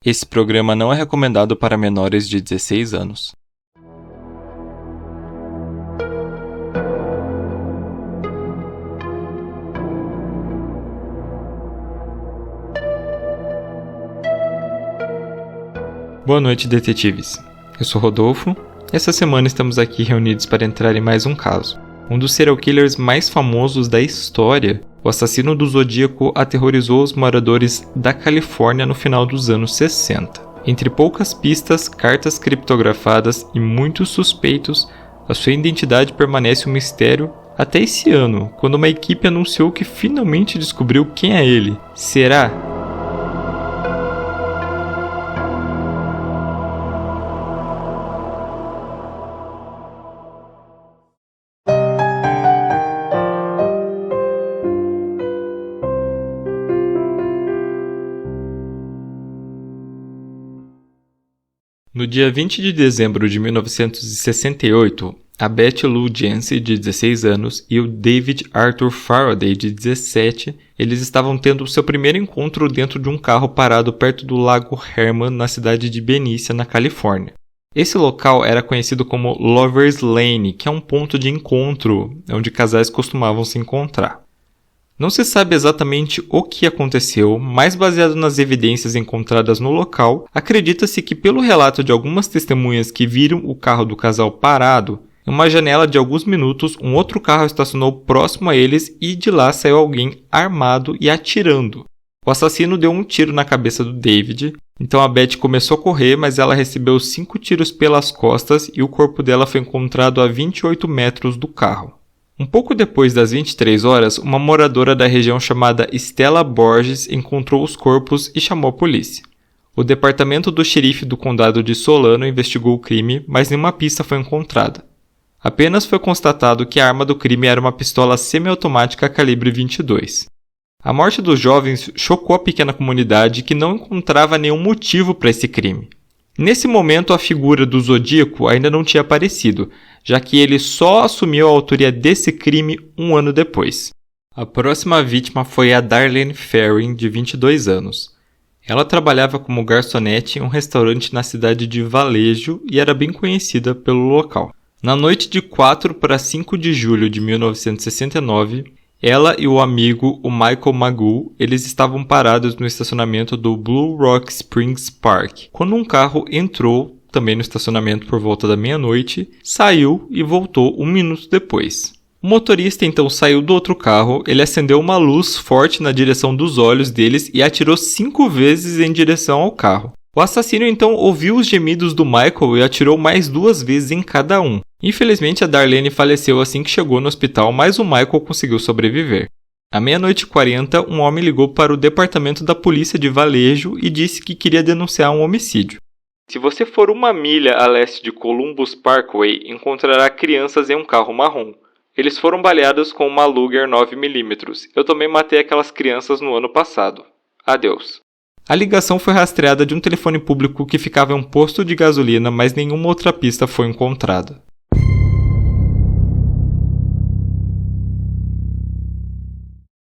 Esse programa não é recomendado para menores de 16 anos. Boa noite, detetives. Eu sou Rodolfo. Essa semana estamos aqui reunidos para entrar em mais um caso. Um dos serial killers mais famosos da história, o assassino do Zodíaco aterrorizou os moradores da Califórnia no final dos anos 60. Entre poucas pistas, cartas criptografadas e muitos suspeitos, a sua identidade permanece um mistério até esse ano, quando uma equipe anunciou que finalmente descobriu quem é ele. Será? No dia 20 de dezembro de 1968, a Betty Lou Jensen, de 16 anos, e o David Arthur Faraday, de 17, eles estavam tendo seu primeiro encontro dentro de um carro parado perto do Lago Herman, na cidade de Benicia, na Califórnia. Esse local era conhecido como Lover's Lane, que é um ponto de encontro onde casais costumavam se encontrar. Não se sabe exatamente o que aconteceu, mas baseado nas evidências encontradas no local, acredita-se que pelo relato de algumas testemunhas que viram o carro do casal parado, em uma janela de alguns minutos, um outro carro estacionou próximo a eles e de lá saiu alguém armado e atirando. O assassino deu um tiro na cabeça do David, então a Betty começou a correr, mas ela recebeu 5 tiros pelas costas e o corpo dela foi encontrado a 28 metros do carro. Um pouco depois das 23 horas, uma moradora da região chamada Stella Borges encontrou os corpos e chamou a polícia. O departamento do xerife do condado de Solano investigou o crime, mas nenhuma pista foi encontrada. Apenas foi constatado que a arma do crime era uma pistola semiautomática calibre 22. A morte dos jovens chocou a pequena comunidade que não encontrava nenhum motivo para esse crime. Nesse momento, a figura do Zodíaco ainda não tinha aparecido, já que ele só assumiu a autoria desse crime um ano depois. A próxima vítima foi a Darlene Ferrin, de 22 anos. Ela trabalhava como garçonete em um restaurante na cidade de Vallejo e era bem conhecida pelo local. Na noite de 4 para 5 de julho de 1969, ela e o amigo, o Michael Magoo, eles estavam parados no estacionamento do Blue Rock Springs Park, quando um carro entrou também no estacionamento por volta da meia-noite, saiu e voltou 1 minuto depois. O motorista então saiu do outro carro, ele acendeu uma luz forte na direção dos olhos deles e atirou 5 vezes em direção ao carro. O assassino então ouviu os gemidos do Michael e atirou mais 2 vezes em cada um. Infelizmente, a Darlene faleceu assim que chegou no hospital, mas o Michael conseguiu sobreviver. À meia-noite e 40, um homem ligou para o departamento da polícia de Vallejo e disse que queria denunciar um homicídio. Se você for 1 milha a leste de Columbus Parkway, encontrará crianças em um carro marrom. Eles foram baleados com uma Luger 9mm. Eu também matei aquelas crianças no ano passado. Adeus. A ligação foi rastreada de um telefone público que ficava em um posto de gasolina, mas nenhuma outra pista foi encontrada.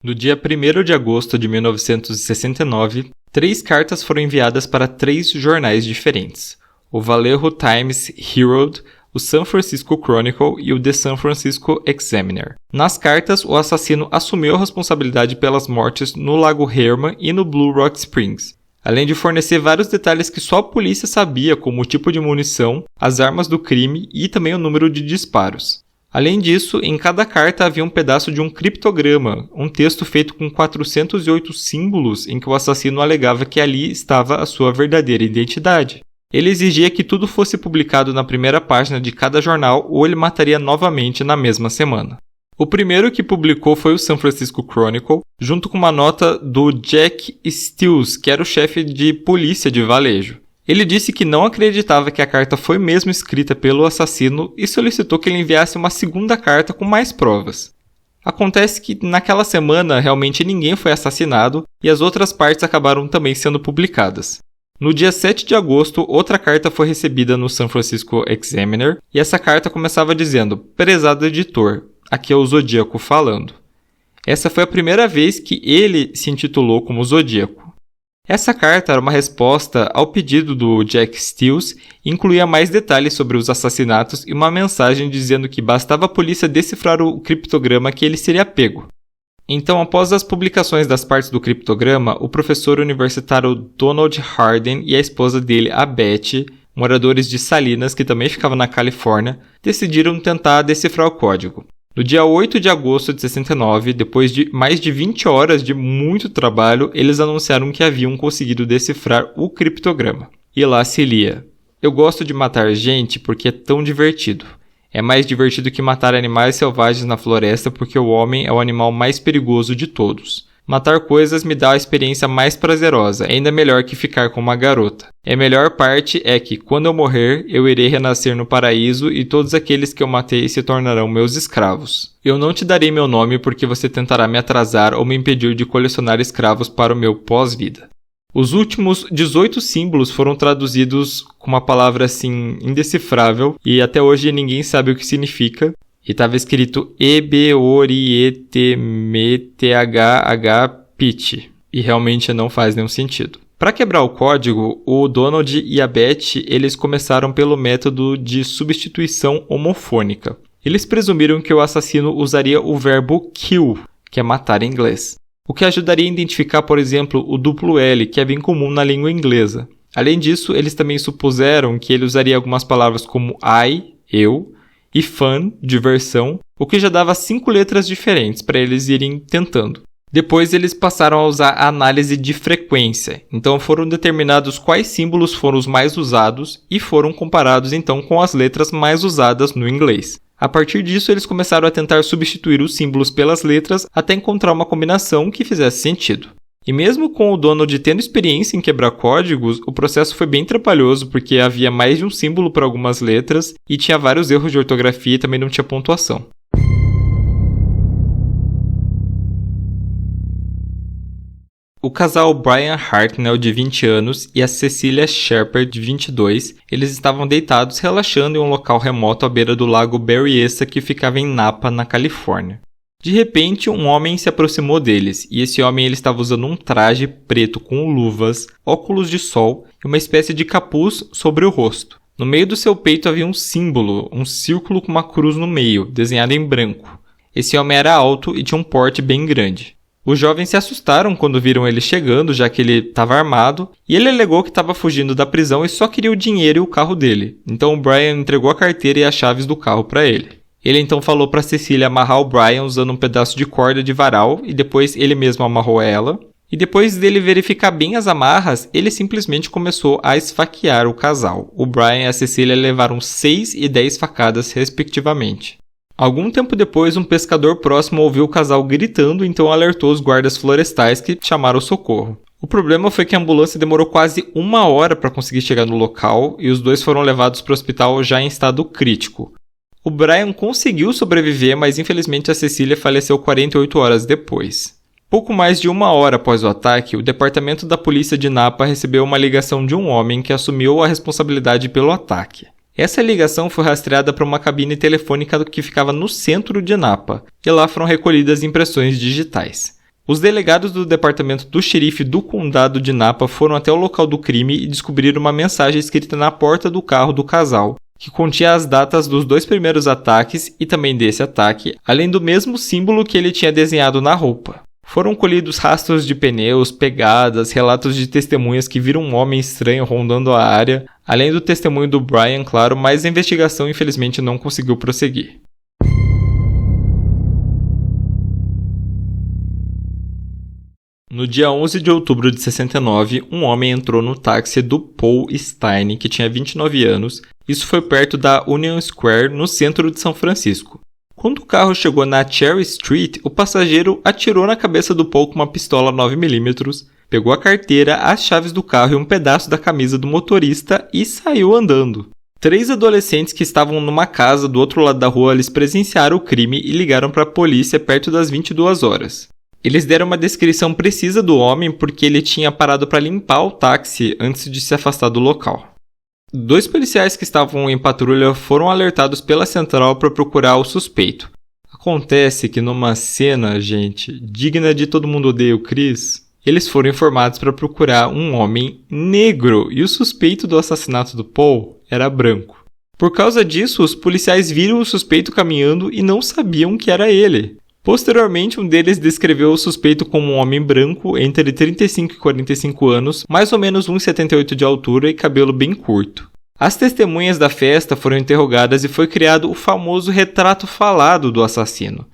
No dia 1º de agosto de 1969, 3 cartas foram enviadas para 3 jornais diferentes: o Vallejo Times Herald, o San Francisco Chronicle e o The San Francisco Examiner. Nas cartas, o assassino assumiu a responsabilidade pelas mortes no Lago Herman e no Blue Rock Springs, além de fornecer vários detalhes que só a polícia sabia, como o tipo de munição, as armas do crime e também o número de disparos. Além disso, em cada carta havia um pedaço de um criptograma, um texto feito com 408 símbolos em que o assassino alegava que ali estava a sua verdadeira identidade. Ele exigia que tudo fosse publicado na primeira página de cada jornal ou ele mataria novamente na mesma semana. O primeiro que publicou foi o San Francisco Chronicle, junto com uma nota do Jack Stills, que era o chefe de polícia de Vallejo. Ele disse que não acreditava que a carta foi mesmo escrita pelo assassino e solicitou que ele enviasse uma segunda carta com mais provas. Acontece que naquela semana realmente ninguém foi assassinado e as outras partes acabaram também sendo publicadas. No dia 7 de agosto, outra carta foi recebida no San Francisco Examiner e essa carta começava dizendo: "Prezado editor, aqui é o Zodíaco falando." Essa foi a primeira vez que ele se intitulou como Zodíaco. Essa carta era uma resposta ao pedido do Jack Stills e incluía mais detalhes sobre os assassinatos e uma mensagem dizendo que bastava a polícia decifrar o criptograma que ele seria pego. Então, após as publicações das partes do criptograma, o professor universitário Donald Hardin e a esposa dele, a Beth, moradores de Salinas, que também ficavam na Califórnia, decidiram tentar decifrar o código. No dia 8 de agosto de 69, depois de mais de 20 horas de muito trabalho, eles anunciaram que haviam conseguido decifrar o criptograma. E lá se lia: "Eu gosto de matar gente porque é tão divertido. É mais divertido que matar animais selvagens na floresta porque o homem é o animal mais perigoso de todos. Matar coisas me dá a experiência mais prazerosa, ainda melhor que ficar com uma garota. A melhor parte é que, quando eu morrer, eu irei renascer no paraíso e todos aqueles que eu matei se tornarão meus escravos. Eu não te darei meu nome porque você tentará me atrasar ou me impedir de colecionar escravos para o meu pós-vida." Os últimos 18 símbolos foram traduzidos com uma palavra assim indecifrável e até hoje ninguém sabe o que significa. E estava escrito EBORIETMETHH-PIT. E realmente não faz nenhum sentido. Para quebrar o código, o Donald e a Beth eles começaram pelo método de substituição homofônica. Eles presumiram que o assassino usaria o verbo kill, que é matar em inglês. O que ajudaria a identificar, por exemplo, o duplo L, que é bem comum na língua inglesa. Além disso, eles também supuseram que ele usaria algumas palavras como I, eu, e fun, diversão, o que já dava 5 letras diferentes para eles irem tentando. Depois eles passaram a usar a análise de frequência, então foram determinados quais símbolos foram os mais usados e foram comparados então com as letras mais usadas no inglês. A partir disso eles começaram a tentar substituir os símbolos pelas letras até encontrar uma combinação que fizesse sentido. E mesmo com o Donald tendo experiência em quebrar códigos, o processo foi bem trabalhoso porque havia mais de um símbolo para algumas letras e tinha vários erros de ortografia e também não tinha pontuação. O casal Brian Hartnell, de 20 anos, e a Cecilia Shepard, de 22, eles estavam deitados relaxando em um local remoto à beira do lago Berryessa que ficava em Napa, na Califórnia. De repente, um homem se aproximou deles, e esse homem ele estava usando um traje preto com luvas, óculos de sol e uma espécie de capuz sobre o rosto. No meio do seu peito havia um símbolo, um círculo com uma cruz no meio, desenhado em branco. Esse homem era alto e tinha um porte bem grande. Os jovens se assustaram quando viram ele chegando, já que ele estava armado, e ele alegou que estava fugindo da prisão e só queria o dinheiro e o carro dele. Então o Brian entregou a carteira e as chaves do carro para ele. Ele então falou para Cecília amarrar o Brian usando um pedaço de corda de varal e depois ele mesmo amarrou ela. E depois dele verificar bem as amarras, ele simplesmente começou a esfaquear o casal. O Brian e a Cecília levaram 6 e 10 facadas, respectivamente. Algum tempo depois, um pescador próximo ouviu o casal gritando, então alertou os guardas florestais que chamaram socorro. O problema foi que a ambulância demorou quase 1 hora para conseguir chegar no local e os dois foram levados para o hospital já em estado crítico. O Brian conseguiu sobreviver, mas infelizmente a Cecília faleceu 48 horas depois. Pouco mais de 1 hora após o ataque, o departamento da polícia de Napa recebeu uma ligação de um homem que assumiu a responsabilidade pelo ataque. Essa ligação foi rastreada para uma cabine telefônica que ficava no centro de Napa, e lá foram recolhidas impressões digitais. Os delegados do departamento do xerife do condado de Napa foram até o local do crime e descobriram uma mensagem escrita na porta do carro do casal, que continha as datas dos 2 primeiros ataques e também desse ataque, além do mesmo símbolo que ele tinha desenhado na roupa. Foram colhidos rastros de pneus, pegadas, relatos de testemunhas que viram um homem estranho rondando a área, além do testemunho do Brian, claro, mas a investigação infelizmente não conseguiu prosseguir. No dia 11 de outubro de 69, um homem entrou no táxi do Paul Stein, que tinha 29 anos. Isso foi perto da Union Square, no centro de São Francisco. Quando o carro chegou na Cherry Street, o passageiro atirou na cabeça do Paul com uma pistola 9mm, pegou a carteira, as chaves do carro e um pedaço da camisa do motorista e saiu andando. 3 adolescentes que estavam numa casa do outro lado da rua, eles presenciaram o crime e ligaram para a polícia perto das 22 horas. Eles deram uma descrição precisa do homem porque ele tinha parado para limpar o táxi antes de se afastar do local. 2 policiais que estavam em patrulha foram alertados pela central para procurar o suspeito. Acontece que numa cena, gente, digna de Todo Mundo Odeia o Chris, eles foram informados para procurar um homem negro e o suspeito do assassinato do Paul era branco. Por causa disso, os policiais viram o suspeito caminhando e não sabiam que era ele. Posteriormente, um deles descreveu o suspeito como um homem branco entre 35 e 45 anos, mais ou menos 1,78 de altura e cabelo bem curto. As testemunhas da festa foram interrogadas e foi criado o famoso retrato falado do assassino.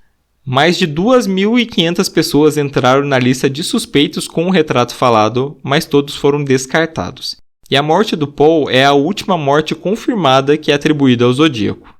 Mais de 2.500 pessoas entraram na lista de suspeitos com o retrato falado, mas todos foram descartados. E a morte do Paul é a última morte confirmada que é atribuída ao Zodíaco.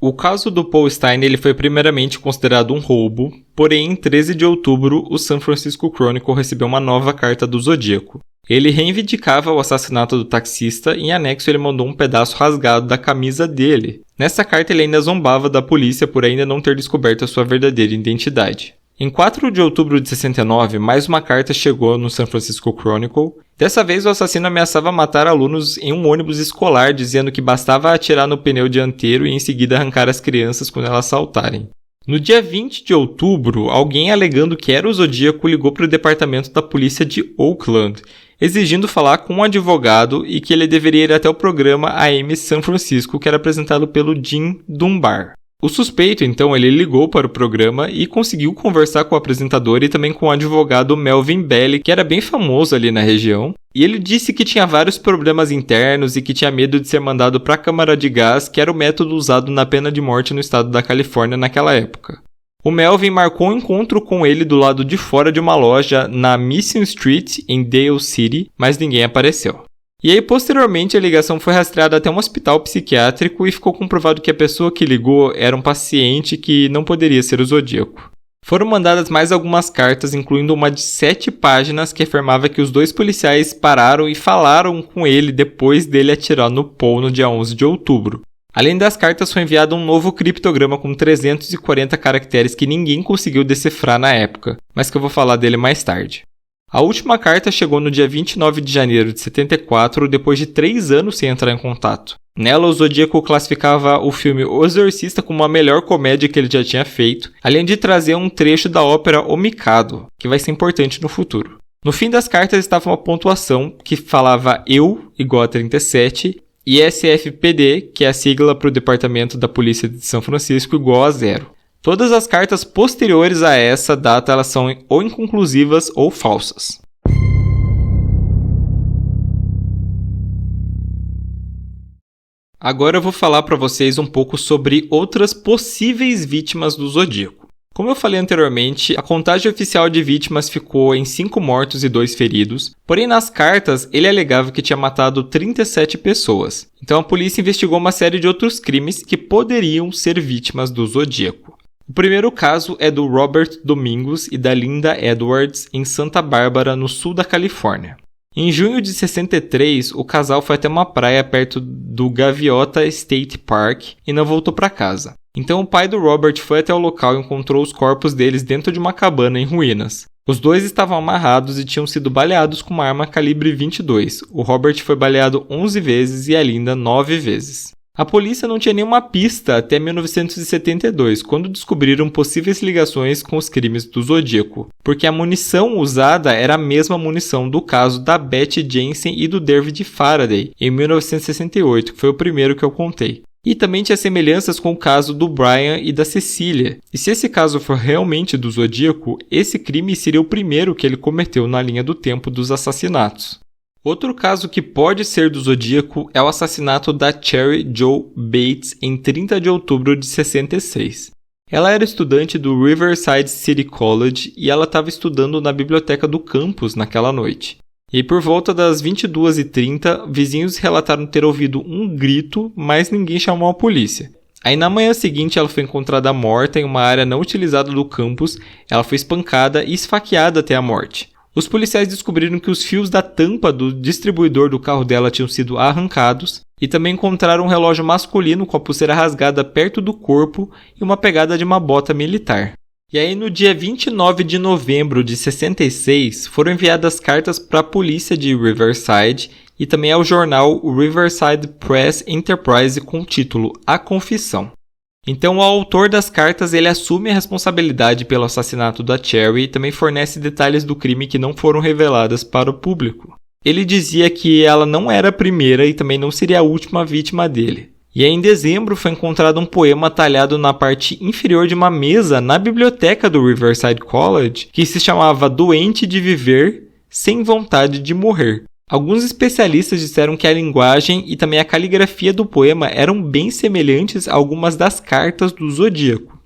O caso do Paul Stine ele foi primeiramente considerado um roubo, porém em 13 de outubro o San Francisco Chronicle recebeu uma nova carta do Zodíaco. Ele reivindicava o assassinato do taxista e em anexo ele mandou um pedaço rasgado da camisa dele. Nessa carta ele ainda zombava da polícia por ainda não ter descoberto a sua verdadeira identidade. Em 4 de outubro de 69, mais uma carta chegou no San Francisco Chronicle. Dessa vez, o assassino ameaçava matar alunos em um ônibus escolar, dizendo que bastava atirar no pneu dianteiro e em seguida arrancar as crianças quando elas saltarem. No dia 20 de outubro, alguém alegando que era o Zodíaco ligou para o departamento da polícia de Oakland, exigindo falar com um advogado e que ele deveria ir até o programa AM San Francisco, que era apresentado pelo Jim Dunbar. O suspeito, então, ele ligou para o programa e conseguiu conversar com o apresentador e também com o advogado Melvin Belli, que era bem famoso ali na região. E ele disse que tinha vários problemas internos e que tinha medo de ser mandado para a câmara de gás, que era o método usado na pena de morte no estado da Califórnia naquela época. O Melvin marcou um encontro com ele do lado de fora de uma loja na Mission Street, em Dale City, mas ninguém apareceu. E aí, posteriormente, a ligação foi rastreada até um hospital psiquiátrico e ficou comprovado que a pessoa que ligou era um paciente que não poderia ser o Zodíaco. Foram mandadas mais algumas cartas, incluindo uma de 7 páginas que afirmava que os dois policiais pararam e falaram com ele depois dele atirar no Paul no dia 11 de outubro. Além das cartas, foi enviado um novo criptograma com 340 caracteres que ninguém conseguiu decifrar na época, mas que eu vou falar dele mais tarde. A última carta chegou no dia 29 de janeiro de 74, depois de 3 anos sem entrar em contato. Nela, o Zodíaco classificava o filme O Exorcista como a melhor comédia que ele já tinha feito, além de trazer um trecho da ópera O Mikado, que vai ser importante no futuro. No fim das cartas estava uma pontuação que falava Eu igual a 37 e SFPD, que é a sigla para o Departamento da Polícia de São Francisco, igual a 0. Todas as cartas posteriores a essa data elas são ou inconclusivas ou falsas. Agora eu vou falar para vocês um pouco sobre outras possíveis vítimas do Zodíaco. Como eu falei anteriormente, a contagem oficial de vítimas ficou em 5 mortos e 2 feridos, porém nas cartas ele alegava que tinha matado 37 pessoas. Então a polícia investigou uma série de outros crimes que poderiam ser vítimas do Zodíaco. O primeiro caso é do Robert Domingos e da Linda Edwards, em Santa Bárbara, no sul da Califórnia. Em junho de 63, o casal foi até uma praia perto do Gaviota State Park e não voltou para casa. Então o pai do Robert foi até o local e encontrou os corpos deles dentro de uma cabana em ruínas. Os dois estavam amarrados e tinham sido baleados com uma arma calibre 22. O Robert foi baleado 11 vezes e a Linda 9 vezes. A polícia não tinha nenhuma pista até 1972, quando descobriram possíveis ligações com os crimes do Zodíaco, porque a munição usada era a mesma munição do caso da Beth Jensen e do David Faraday, em 1968, que foi o primeiro que eu contei. E também tinha semelhanças com o caso do Brian e da Cecília. E se esse caso for realmente do Zodíaco, esse crime seria o primeiro que ele cometeu na linha do tempo dos assassinatos. Outro caso que pode ser do Zodíaco é o assassinato da Cherry Jo Bates em 30 de outubro de 66. Ela era estudante do Riverside City College e ela estava estudando na biblioteca do campus naquela noite. E por volta das 22h30, vizinhos relataram ter ouvido um grito, mas ninguém chamou a polícia. Aí na manhã seguinte ela foi encontrada morta em uma área não utilizada do campus, ela foi espancada e esfaqueada até a morte. Os policiais descobriram que os fios da tampa do distribuidor do carro dela tinham sido arrancados e também encontraram um relógio masculino com a pulseira rasgada perto do corpo e uma pegada de uma bota militar. E aí no dia 29 de novembro de 66 foram enviadas cartas para a polícia de Riverside e também ao jornal Riverside Press Enterprise com o título A Confissão. Então o autor das cartas ele assume a responsabilidade pelo assassinato da Cherry e também fornece detalhes do crime que não foram revelados para o público. Ele dizia que ela não era a primeira e também não seria a última vítima dele. E aí, em dezembro foi encontrado um poema talhado na parte inferior de uma mesa na biblioteca do Riverside College que se chamava Doente de Viver, Sem Vontade de Morrer. Alguns especialistas disseram que a linguagem e também a caligrafia do poema eram bem semelhantes a algumas das cartas do Zodíaco.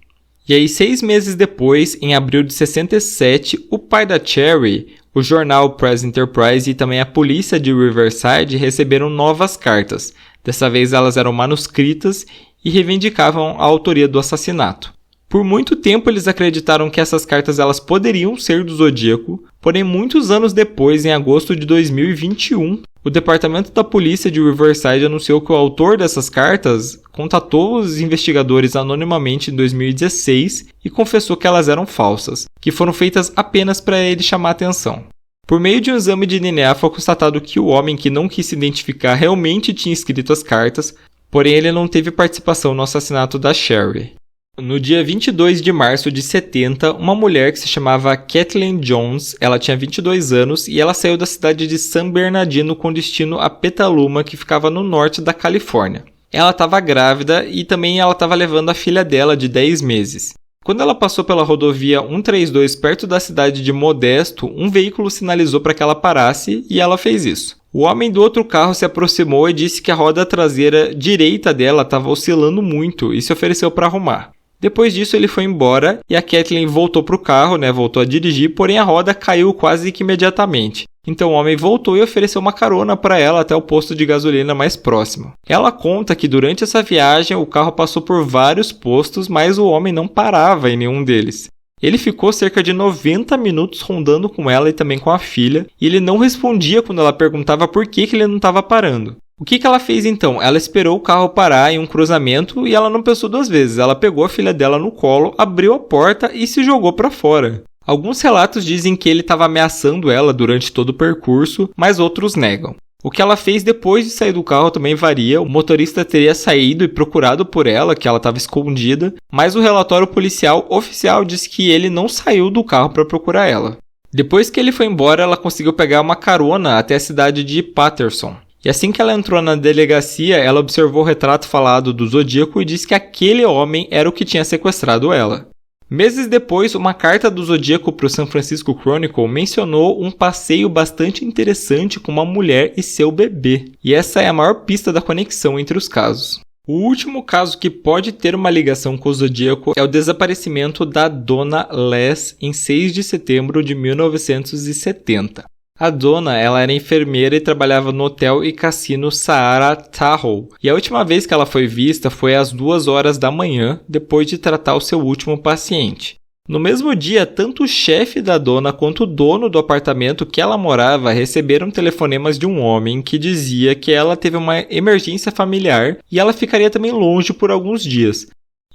E aí, 6 meses depois, em abril de 67, o pai da Cherry, o jornal Press Enterprise e também a polícia de Riverside receberam novas cartas. Dessa vez elas eram manuscritas e reivindicavam a autoria do assassinato. Por muito tempo eles acreditaram que essas cartas elas poderiam ser do Zodíaco, porém muitos anos depois, em agosto de 2021, o departamento da polícia de Riverside anunciou que o autor dessas cartas contatou os investigadores anonimamente em 2016 e confessou que elas eram falsas, que foram feitas apenas para ele chamar atenção. Por meio de um exame de DNA foi constatado que o homem que não quis se identificar realmente tinha escrito as cartas, porém ele não teve participação no assassinato da Cherry. No dia 22 de março de 70, uma mulher que se chamava Kathleen Jones, ela tinha 22 anos e ela saiu da cidade de San Bernardino com destino a Petaluma, que ficava no norte da Califórnia. Ela estava grávida e também ela estava levando a filha dela de 10 meses. Quando ela passou pela rodovia 132 perto da cidade de Modesto, um veículo sinalizou para que ela parasse e ela fez isso. O homem do outro carro se aproximou e disse que a roda traseira direita dela estava oscilando muito e se ofereceu para arrumar. Depois disso ele foi embora e a Kathleen voltou para o carro, voltou a dirigir, porém a roda caiu quase que imediatamente. Então o homem voltou e ofereceu uma carona para ela até o posto de gasolina mais próximo. Ela conta que durante essa viagem o carro passou por vários postos, mas o homem não parava em nenhum deles. Ele ficou cerca de 90 minutos rondando com ela e também com a filha, e ele não respondia quando ela perguntava por que ele não estava parando. O que ela fez então? Ela esperou o carro parar em um cruzamento e ela não pensou 2 vezes. Ela pegou a filha dela no colo, abriu a porta e se jogou para fora. Alguns relatos dizem que ele estava ameaçando ela durante todo o percurso, mas outros negam. O que ela fez depois de sair do carro também varia. O motorista teria saído e procurado por ela, que ela estava escondida, mas o relatório policial oficial diz que ele não saiu do carro para procurar ela. Depois que ele foi embora, ela conseguiu pegar uma carona até a cidade de Patterson. E assim que ela entrou na delegacia, ela observou o retrato falado do Zodíaco e disse que aquele homem era o que tinha sequestrado ela. Meses depois, uma carta do Zodíaco para o San Francisco Chronicle mencionou um passeio bastante interessante com uma mulher e seu bebê. E essa é a maior pista da conexão entre os casos. O último caso que pode ter uma ligação com o Zodíaco é o desaparecimento da Donna Les em 6 de setembro de 1970. A Donna ela era enfermeira e trabalhava no hotel e cassino Sahara Tahoe. E a última vez que ela foi vista foi às 2 horas da manhã, depois de tratar o seu último paciente. No mesmo dia, tanto o chefe da Donna quanto o dono do apartamento que ela morava receberam telefonemas de um homem que dizia que ela teve uma emergência familiar e ela ficaria também longe por alguns dias.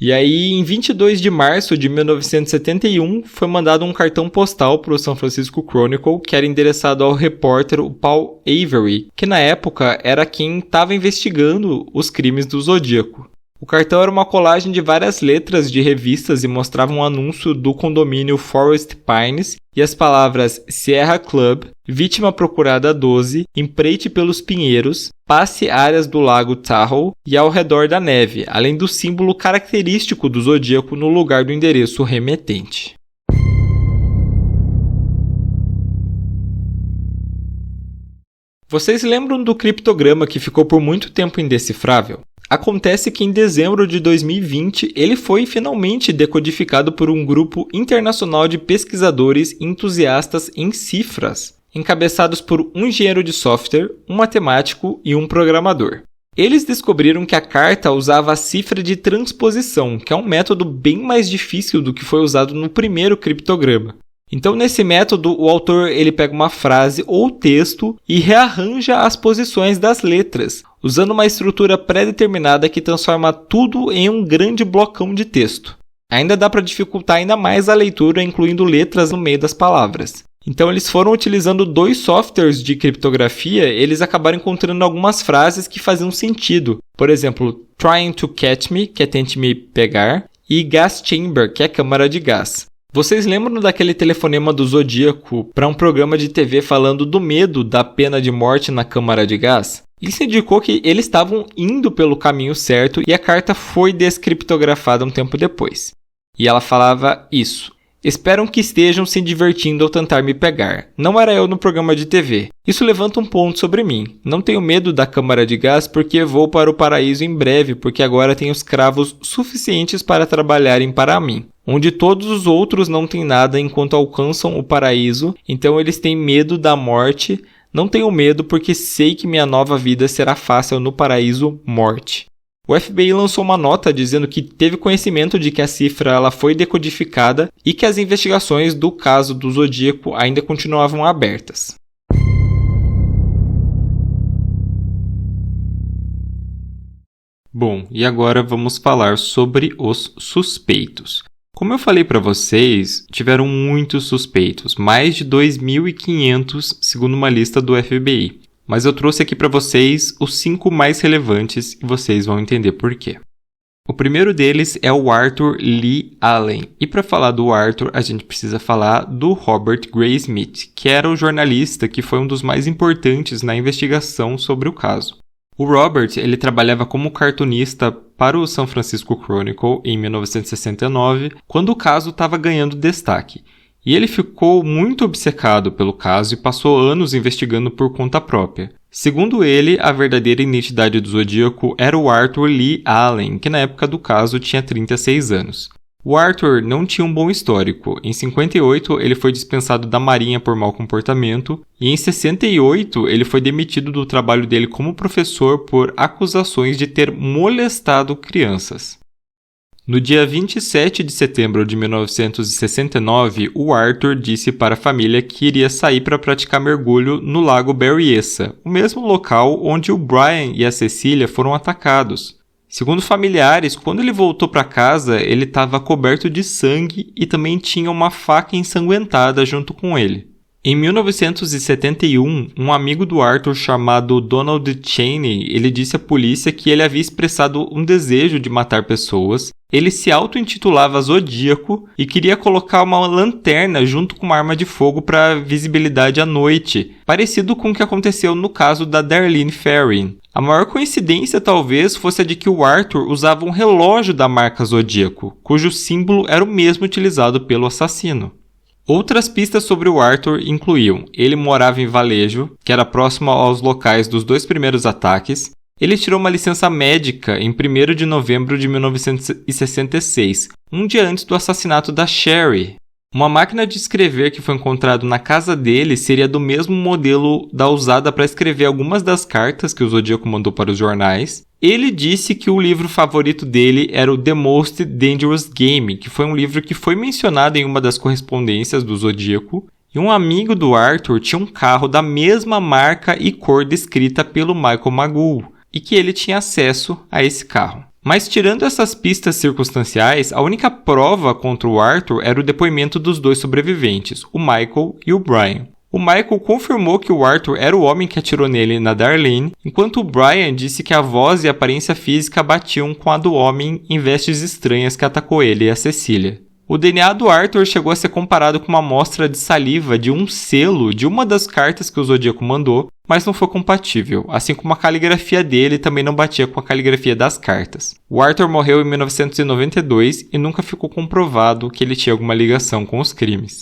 E aí, em 22 de março de 1971, foi mandado um cartão postal para o San Francisco Chronicle, que era endereçado ao repórter Paul Avery, que na época era quem estava investigando os crimes do Zodíaco. O cartão era uma colagem de várias letras de revistas e mostrava um anúncio do condomínio Forest Pines e as palavras Sierra Club, Vítima Procurada 12, Empreite pelos Pinheiros, Passe áreas do Lago Tahoe e ao redor da neve, além do símbolo característico do Zodíaco no lugar do endereço remetente. Vocês lembram do criptograma que ficou por muito tempo indecifrável? Acontece que em dezembro de 2020 ele foi finalmente decodificado por um grupo internacional de pesquisadores entusiastas em cifras, encabeçados por um engenheiro de software, um matemático e um programador. Eles descobriram que a carta usava a cifra de transposição, que é um método bem mais difícil do que foi usado no primeiro criptograma. Então, nesse método, o autor ele pega uma frase ou texto e rearranja as posições das letras, usando uma estrutura pré-determinada que transforma tudo em um grande blocão de texto. Ainda dá para dificultar ainda mais a leitura, incluindo letras no meio das palavras. Então, eles foram utilizando 2 softwares de criptografia, eles acabaram encontrando algumas frases que faziam sentido. Por exemplo, Trying to Catch Me, que é Tente Me Pegar, e Gas Chamber, que é Câmara de Gás. Vocês lembram daquele telefonema do Zodíaco para um programa de TV falando do medo da pena de morte na Câmara de Gás? Isso indicou que eles estavam indo pelo caminho certo e a carta foi descriptografada um tempo depois. E ela falava isso: esperam que estejam se divertindo ao tentar me pegar. Não era eu no programa de TV. Isso levanta um ponto sobre mim. Não tenho medo da Câmara de Gás porque vou para o paraíso em breve, porque agora tenho escravos suficientes para trabalharem para mim. Onde todos os outros não têm nada enquanto alcançam o paraíso, então eles têm medo da morte. Não tenho medo porque sei que minha nova vida será fácil no paraíso morte. O FBI lançou uma nota dizendo que teve conhecimento de que a cifra ela foi decodificada e que as investigações do caso do Zodíaco ainda continuavam abertas. Bom, e agora vamos falar sobre os suspeitos. Como eu falei para vocês, tiveram muitos suspeitos, mais de 2.500 segundo uma lista do FBI. Mas eu trouxe aqui para vocês os 5 mais relevantes e vocês vão entender por quê. O primeiro deles é o Arthur Lee Allen. E para falar do Arthur, a gente precisa falar do Robert Gray Smith, que era o jornalista que foi um dos mais importantes na investigação sobre o caso. O Robert ele trabalhava como cartunista para o San Francisco Chronicle em 1969, quando o caso estava ganhando destaque. E ele ficou muito obcecado pelo caso e passou anos investigando por conta própria. Segundo ele, a verdadeira identidade do Zodíaco era o Arthur Lee Allen, que na época do caso tinha 36 anos. O Arthur não tinha um bom histórico. Em 58, ele foi dispensado da Marinha por mau comportamento e em 68, ele foi demitido do trabalho dele como professor por acusações de ter molestado crianças. No dia 27 de setembro de 1969, o Arthur disse para a família que iria sair para praticar mergulho no lago Berryessa, o mesmo local onde o Brian e a Cecília foram atacados. Segundo familiares, quando ele voltou para casa, ele estava coberto de sangue e também tinha uma faca ensanguentada junto com ele. Em 1971, um amigo do Arthur chamado Donald Cheney, ele disse à polícia que ele havia expressado um desejo de matar pessoas. Ele se auto-intitulava Zodíaco e queria colocar uma lanterna junto com uma arma de fogo para visibilidade à noite, parecido com o que aconteceu no caso da Darlene Ferrin. A maior coincidência talvez fosse a de que o Arthur usava um relógio da marca Zodíaco, cujo símbolo era o mesmo utilizado pelo assassino. Outras pistas sobre o Arthur incluíam: ele morava em Vallejo, que era próximo aos locais dos 2 primeiros ataques. Ele tirou uma licença médica em 1º de novembro de 1966, um dia antes do assassinato da Sherry. Uma máquina de escrever que foi encontrada na casa dele seria do mesmo modelo da usada para escrever algumas das cartas que o Zodíaco mandou para os jornais. Ele disse que o livro favorito dele era o The Most Dangerous Game, que foi um livro que foi mencionado em uma das correspondências do Zodíaco. E um amigo do Arthur tinha um carro da mesma marca e cor descrita pelo Michael Magoo, e que ele tinha acesso a esse carro. Mas tirando essas pistas circunstanciais, a única prova contra o Arthur era o depoimento dos 2 sobreviventes, o Michael e o Brian. O Michael confirmou que o Arthur era o homem que atirou nele na Darlene, enquanto o Brian disse que a voz e a aparência física batiam com a do homem em vestes estranhas que atacou ele e a Cecília. O DNA do Arthur chegou a ser comparado com uma amostra de saliva de um selo de uma das cartas que o Zodíaco mandou, mas não foi compatível, assim como a caligrafia dele também não batia com a caligrafia das cartas. O Arthur morreu em 1992 e nunca ficou comprovado que ele tinha alguma ligação com os crimes.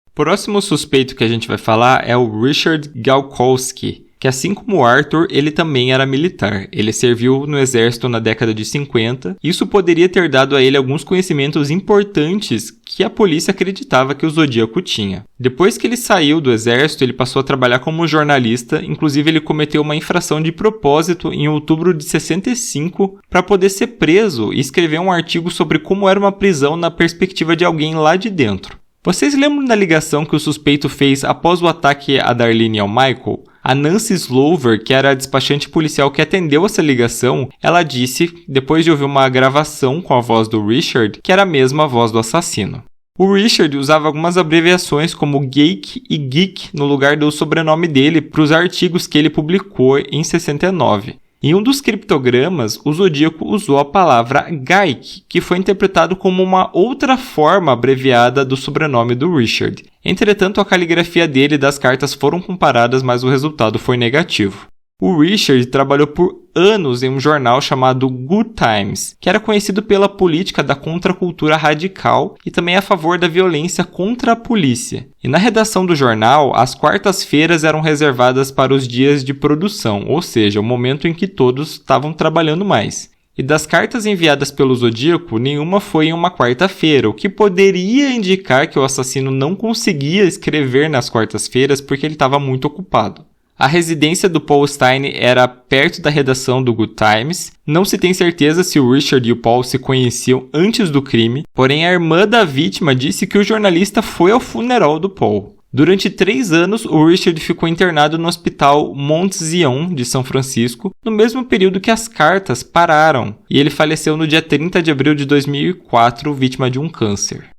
O próximo suspeito que a gente vai falar é o Richard Galkowski, que assim como o Arthur, ele também era militar. Ele serviu no exército na década de 50. Isso poderia ter dado a ele alguns conhecimentos importantes que a polícia acreditava que o Zodíaco tinha. Depois que ele saiu do exército, ele passou a trabalhar como jornalista. Inclusive, ele cometeu uma infração de propósito em outubro de 65 para poder ser preso e escrever um artigo sobre como era uma prisão na perspectiva de alguém lá de dentro. Vocês lembram da ligação que o suspeito fez após o ataque a Darlene e ao Michael? A Nancy Slover, que era a despachante policial que atendeu essa ligação, ela disse, depois de ouvir uma gravação com a voz do Richard, que era a mesma voz do assassino. O Richard usava algumas abreviações como Geek e Geek no lugar do sobrenome dele para os artigos que ele publicou em 69. Em um dos criptogramas, o Zodíaco usou a palavra Gaik, que foi interpretado como uma outra forma abreviada do sobrenome do Richard. Entretanto, a caligrafia dele e das cartas foram comparadas, mas o resultado foi negativo. O Richard trabalhou por anos em um jornal chamado Good Times, que era conhecido pela política da contracultura radical e também a favor da violência contra a polícia. E na redação do jornal, as quartas-feiras eram reservadas para os dias de produção, ou seja, o momento em que todos estavam trabalhando mais. E das cartas enviadas pelo Zodíaco, nenhuma foi em uma quarta-feira, o que poderia indicar que o assassino não conseguia escrever nas quartas-feiras porque ele estava muito ocupado. A residência do Paul Stine era perto da redação do Good Times. Não se tem certeza se o Richard e o Paul se conheciam antes do crime, porém a irmã da vítima disse que o jornalista foi ao funeral do Paul. Durante 3 anos, o Richard ficou internado no Hospital Mount Zion de São Francisco, no mesmo período que as cartas pararam, e ele faleceu no dia 30 de abril de 2004, vítima de um câncer.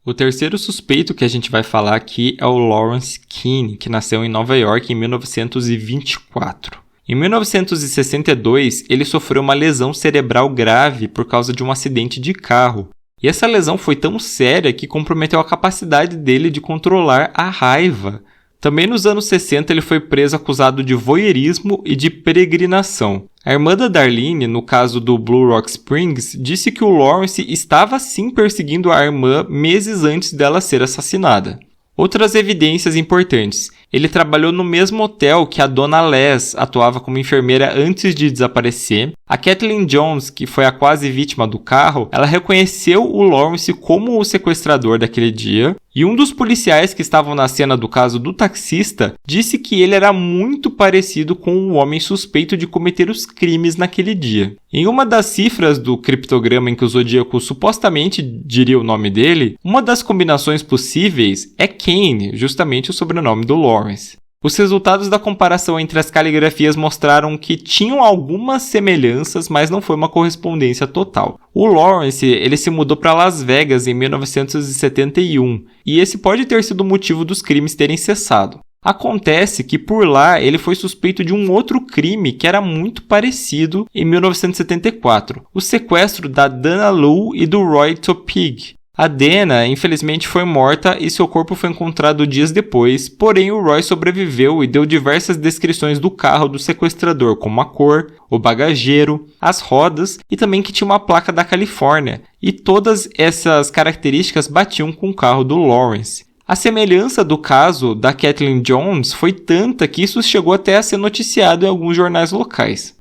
O terceiro suspeito que a gente vai falar aqui é o Lawrence Keane, que nasceu em Nova York em 1924. Em 1962, ele sofreu uma lesão cerebral grave por causa de um acidente de carro. E essa lesão foi tão séria que comprometeu a capacidade dele de controlar a raiva. Também nos anos 60 ele foi preso acusado de voyeurismo e de peregrinação. A irmã da Darlene, no caso do Blue Rock Springs, disse que o Lawrence estava sim perseguindo a irmã meses antes dela ser assassinada. Outras evidências importantes. Ele trabalhou no mesmo hotel que a dona Les atuava como enfermeira antes de desaparecer. A Kathleen Jones, que foi a quase vítima do carro, ela reconheceu o Lawrence como o sequestrador daquele dia. E um dos policiais que estavam na cena do caso do taxista disse que ele era muito parecido com o homem suspeito de cometer os crimes naquele dia. Em uma das cifras do criptograma em que o Zodíaco supostamente diria o nome dele, uma das combinações possíveis é Kane, justamente o sobrenome do Lawrence. Os resultados da comparação entre as caligrafias mostraram que tinham algumas semelhanças, mas não foi uma correspondência total. O Lawrence ele se mudou para Las Vegas em 1971, e esse pode ter sido o motivo dos crimes terem cessado. Acontece que por lá ele foi suspeito de um outro crime que era muito parecido em 1974, o sequestro da Dana Lou e do Roy Topig. A Dana, infelizmente, foi morta e seu corpo foi encontrado dias depois, porém o Roy sobreviveu e deu diversas descrições do carro do sequestrador, como a cor, o bagageiro, as rodas e também que tinha uma placa da Califórnia, e todas essas características batiam com o carro do Lawrence. A semelhança do caso da Kathleen Jones foi tanta que isso chegou até a ser noticiado em alguns jornais locais.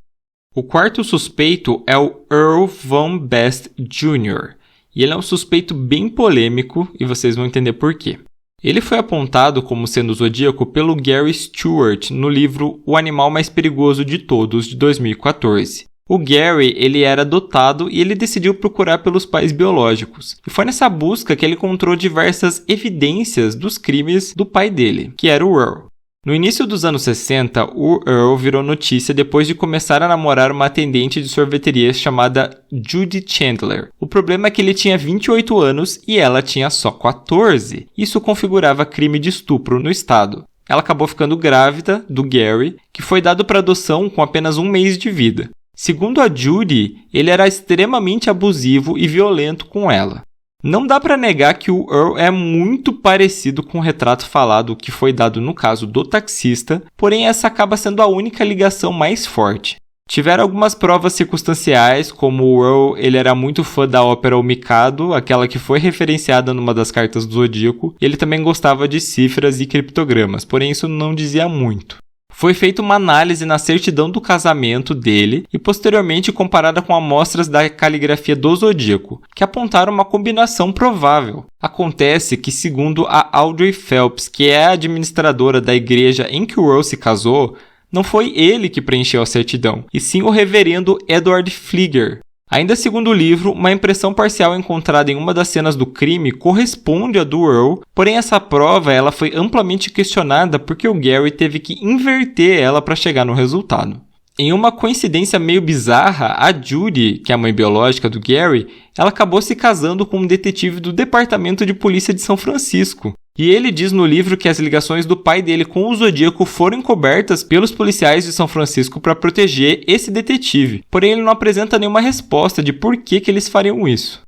O quarto suspeito é o Earl Von Best Jr., e ele é um suspeito bem polêmico, e vocês vão entender por quê. Ele foi apontado como sendo zodíaco pelo Gary Stewart no livro O Animal Mais Perigoso de Todos, de 2014. O Gary ele era adotado e ele decidiu procurar pelos pais biológicos. E foi nessa busca que ele encontrou diversas evidências dos crimes do pai dele, que era o Earl. No início dos anos 60, o Earl virou notícia depois de começar a namorar uma atendente de sorveteria chamada Judy Chandler. O problema é que ele tinha 28 anos e ela tinha só 14. Isso configurava crime de estupro no estado. Ela acabou ficando grávida do Gary, que foi dado para adoção com apenas 1 mês de vida. Segundo a Judy, ele era extremamente abusivo e violento com ela. Não dá para negar que o Earl é muito parecido com o retrato falado que foi dado no caso do taxista, porém essa acaba sendo a única ligação mais forte. Tiveram algumas provas circunstanciais, como o Earl ele era muito fã da ópera O Mikado, aquela que foi referenciada numa das cartas do Zodíaco, e ele também gostava de cifras e criptogramas, porém isso não dizia muito. Foi feita uma análise na certidão do casamento dele e posteriormente comparada com amostras da caligrafia do Zodíaco, que apontaram uma combinação provável. Acontece que, segundo a Audrey Phelps, que é a administradora da igreja em que o Earl se casou, não foi ele que preencheu a certidão, e sim o reverendo Edward Flieger. Ainda segundo o livro, uma impressão parcial encontrada em uma das cenas do crime corresponde à do Earl, porém essa prova ela foi amplamente questionada porque o Gary teve que inverter ela para chegar no resultado. Em uma coincidência meio bizarra, a Judy, que é a mãe biológica do Gary, ela acabou se casando com um detetive do Departamento de Polícia de São Francisco. E ele diz no livro que as ligações do pai dele com o Zodíaco foram encobertas pelos policiais de São Francisco para proteger esse detetive. Porém, ele não apresenta nenhuma resposta de por que eles fariam isso.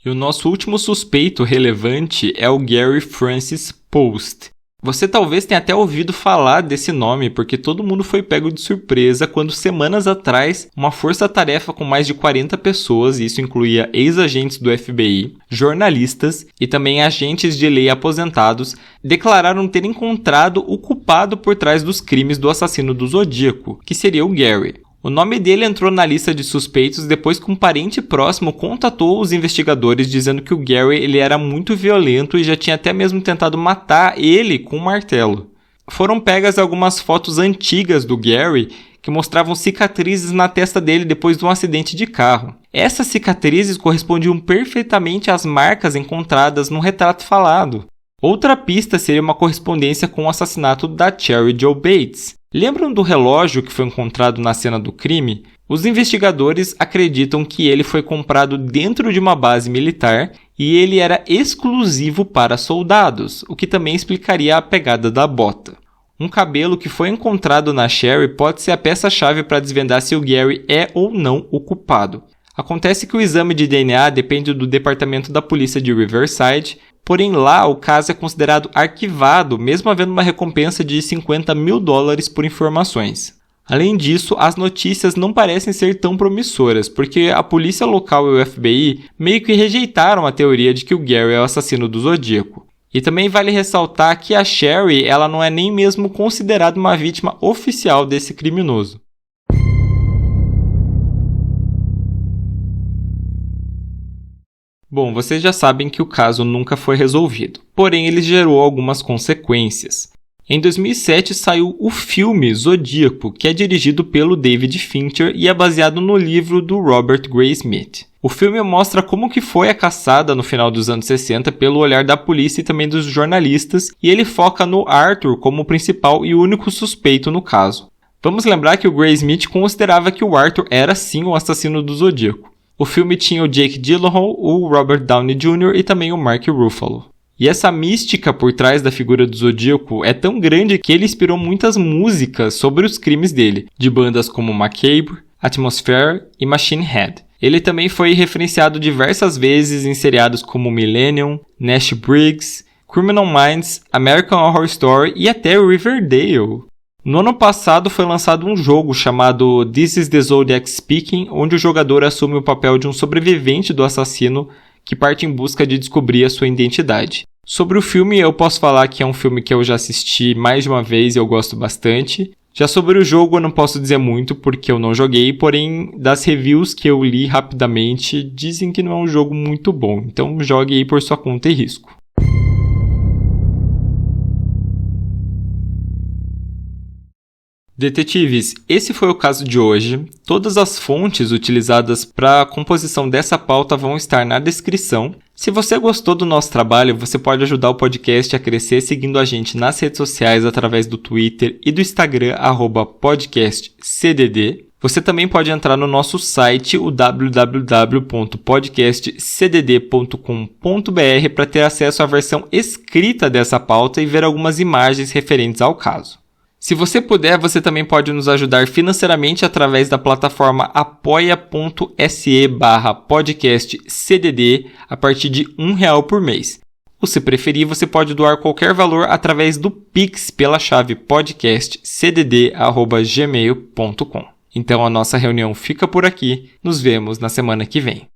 E o nosso último suspeito relevante é o Gary Francis Post. Você talvez tenha até ouvido falar desse nome, porque todo mundo foi pego de surpresa quando semanas atrás uma força-tarefa com mais de 40 pessoas, e isso incluía ex-agentes do FBI, jornalistas e também agentes de lei aposentados, declararam ter encontrado o culpado por trás dos crimes do assassino do Zodíaco, que seria o Gary. O nome dele entrou na lista de suspeitos depois que um parente próximo contatou os investigadores dizendo que o Gary ele era muito violento e já tinha até mesmo tentado matar ele com um martelo. Foram pegas algumas fotos antigas do Gary que mostravam cicatrizes na testa dele depois de um acidente de carro. Essas cicatrizes correspondiam perfeitamente às marcas encontradas no retrato falado. Outra pista seria uma correspondência com o assassinato da Cheri Jo Bates. Lembram do relógio que foi encontrado na cena do crime? Os investigadores acreditam que ele foi comprado dentro de uma base militar e ele era exclusivo para soldados, o que também explicaria a pegada da bota. Um cabelo que foi encontrado na Cheri pode ser a peça-chave para desvendar se o Gary é ou não o culpado. Acontece que o exame de DNA depende do departamento da polícia de Riverside, porém lá o caso é considerado arquivado, mesmo havendo uma recompensa de $50 mil por informações. Além disso, as notícias não parecem ser tão promissoras, porque a polícia local e o FBI meio que rejeitaram a teoria de que o Gary é o assassino do Zodíaco. E também vale ressaltar que a Cheri ela não é nem mesmo considerada uma vítima oficial desse criminoso. Bom, vocês já sabem que o caso nunca foi resolvido, porém ele gerou algumas consequências. Em 2007 saiu o filme Zodíaco, que é dirigido pelo David Fincher e é baseado no livro do Robert Graysmith. O filme mostra como que foi a caçada no final dos anos 60 pelo olhar da polícia e também dos jornalistas, e ele foca no Arthur como o principal e único suspeito no caso. Vamos lembrar que o Graysmith considerava que o Arthur era sim o assassino do Zodíaco. O filme tinha o Jake Gyllenhaal, o Robert Downey Jr. e também o Mark Ruffalo. E essa mística por trás da figura do Zodíaco é tão grande que ele inspirou muitas músicas sobre os crimes dele, de bandas como Macabre, Atmosphere e Machine Head. Ele também foi referenciado diversas vezes em seriados como Millennium, Nash Briggs, Criminal Minds, American Horror Story e até Riverdale. No ano passado foi lançado um jogo chamado This is the Zodiac Speaking, onde o jogador assume o papel de um sobrevivente do assassino que parte em busca de descobrir a sua identidade. Sobre o filme, eu posso falar que é um filme que eu já assisti mais de uma vez e eu gosto bastante. Já sobre o jogo eu não posso dizer muito porque eu não joguei, porém das reviews que eu li rapidamente dizem que não é um jogo muito bom, então jogue aí por sua conta e risco. Detetives, esse foi o caso de hoje. Todas as fontes utilizadas para a composição dessa pauta vão estar na descrição. Se você gostou do nosso trabalho, você pode ajudar o podcast a crescer seguindo a gente nas redes sociais através do Twitter e do Instagram, @podcastcdd. Você também pode entrar no nosso site, o www.podcastcdd.com.br, para ter acesso à versão escrita dessa pauta e ver algumas imagens referentes ao caso. Se você puder, você também pode nos ajudar financeiramente através da plataforma apoia.se/podcastcdd a partir de R$1 por mês. Ou se preferir, você pode doar qualquer valor através do Pix pela chave podcastcdd@gmail.com. Então a nossa reunião fica por aqui, nos vemos na semana que vem.